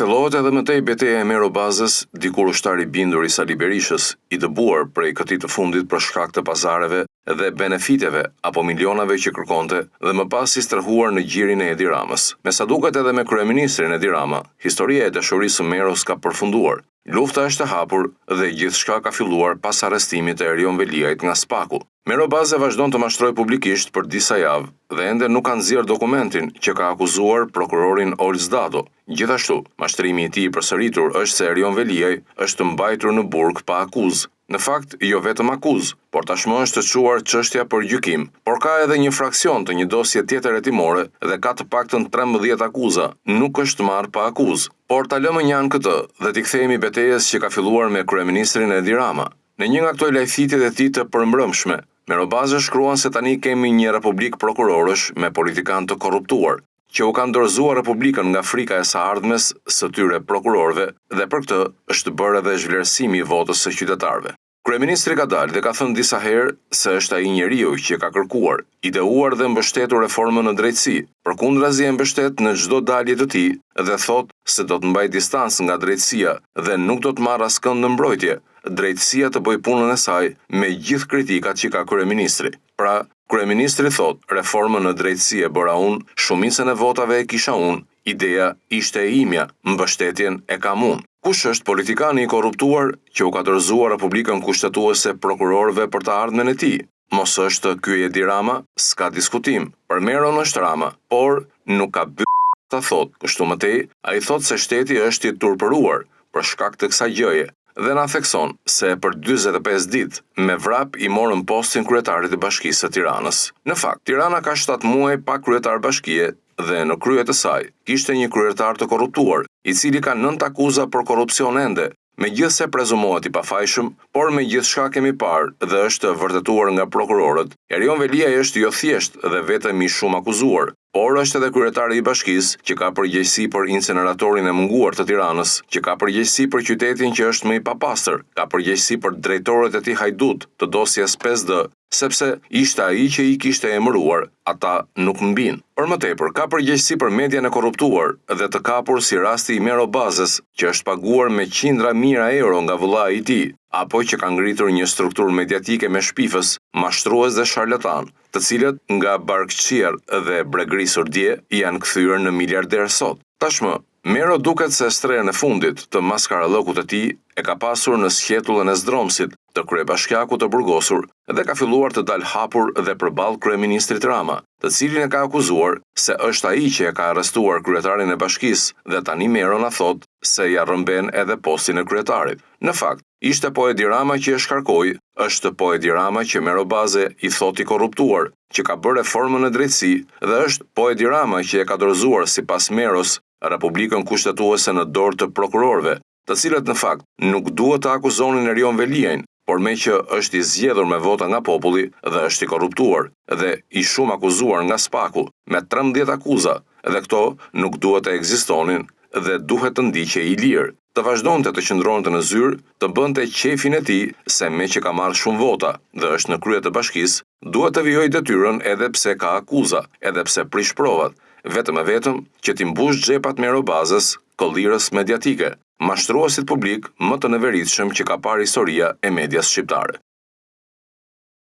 Thellohet edhe më tej betejë e Merobazës, dikur ushtari bindur i Sali Berishës, i dëbuar prej këtij të fundit për shkak të pazareve dhe benefiteve apo milionave që kërkonte dhe më pas i strehuar në gjirin e Edi Ramës. Me sa duket edhe me kryeministrin Edi Rama, historia e dashurisë së Meros ka përfunduar. Lufta është e hapur dhe gjithçka ka filluar pas arrestimit të Erion Veliajt nga Spaku. Merobaze vazhdon të mashtrojë publikisht për disa javë dhe ende nuk ka nxjerrë dokumentin që ka akuzuar prokurorin Olz Dado. Gjithashtu, mashtrimi i tij i përsëritur është se Erion Veliaj është mbajtur në burg pa akuzë. Në fakt, jo vetëm akuzë, por tashmë është të çuar çështja për gjykim, por ka edhe një fraksion të një dosje tjetër hetimore dhe ka të paktën 13 akuza, nuk është marrë pa akuzë. Por ta lëmë një anë këtë dhe t'i kthehemi betejës që ka filluar me kryeministrin Edi Rama. Në një nga këto lajthitjet e tij të përmbrëmshme, Merobazë shkruan se tani kemi një republik prokurorësh me politikanë të korruptuar, që u kanë dorëzuar Republikën nga frika e së ardhmes së tyre prokurorëve dhe për këtë është bërë edhe zhvlerësimi i votës së qytetarëve. Kryeministri ka dalë dhe ka thënë disa herë se është ai njeriu që ka kërkuar, ideuar dhe mbështetur reformën në drejtësi. Përkundrazi e mbështet në çdo dalje të tij dhe thotë se do të mbajë distancë nga drejtësia dhe nuk do të marrë askënd në mbrojtje. Drejtësia të bëjë punën e saj me gjithë kritikat që ka kryeministri. Pra, kryeministri thotë, reformën në drejtësi e bëra unë, shumicën e votave e kisha unë, ideja ishte e imja, mbështetjen e kam unë. Kush është politikani i korruptuar që u ka dorëzuar Republikën kushtetuese prokurorëve për të ardhmen e tij? Mos është ky Edi Rama? S'ka diskutim. Për Meron është Rama, por nuk ka ta thotë. Kështu më tej, ai thotë se shteti është i turpëruar për shkak të kësaj gjëje dhe na thekson se për 45 ditë me vrap i morën postin kryetarit të Bashkisë së Tiranës. Në fakt, Tirana ka 7 muaj pa kryetar bashkie dhe në krye të saj kishte një kryetar të korruptuar, i cili ka 9 akuza për korrupsion ende, megjithse prezumohet i pafajshëm, por me gjithçka kemi parë dhe është vërtetuar nga prokurorët. Erion Veliaj është jo thjesht dhe vetëm i shumë akuzuar, por është edhe kryetari i bashkisë që ka përgjegjësi për inceneratorin e munguar të Tiranës, që ka përgjegjësi për qytetin që është më i papastër, ka përgjegjësi për drejtorët e tij hajdut të dosjes 5D, sepse ishte ai që i kishte emëruar, ata nuk mbin. Për më tepër, ka përgjegjësi për median e korruptuar dhe të kapur si rasti i Merobazës, që është paguar me qindra mijëra euro nga vëllai i tij, apo që ka ngritur një strukturë mediatike me shpifës, mashtrues dhe sharlatan, të cilët nga barkëqir dhe bregrisur dje janë kthyer në miliarder sot. Tashmë, Mero duket se strehën e fundit të maskarallëkut të tij e ka pasur në sqetullën e Zdromsit, të kryebashkiakut të burgosur, dhe ka filluar të dalë hapur dhe përballë kryeministrit Rama, të cilin e ka akuzuar se është ai që e ka arrestuar kryetarin e bashkisë dhe tani Mero na thot se ja rrëmben edhe postin e kryetarit. Në fakt, ishte po Edi Rama që e shkarkoi, është po Edi Rama që Merobaze i thot i korruptuar, që ka bërë reformën në drejtësi dhe është po Edi Rama që e ka dorëzuar sipas Meros Republikën kushtetuese në dorë të prokurorëve, të cilët në fakt nuk duhet të akuzonin Erion Veliajin, por me që është i zgjedhur me vota nga populli dhe është i korruptuar dhe i shumë akuzuar nga Spaku me 13 akuza, dhe këto nuk duhet të ekzistonin dhe duhet të ndiqej i lirë, të vazhdonte të qëndronte në zyrë, të bënte qefin e tij se me që ka marrë shumë vota dhe është në krye të bashkisë, duhet të vijojë detyrën edhe pse ka akuza, edhe pse prish provat, vetëm e vetëm që t'i mbush xhepat Merobazës, kollirës mediatike, mashtruesit publik më të neveritshëm që ka parë historia e medias shqiptare.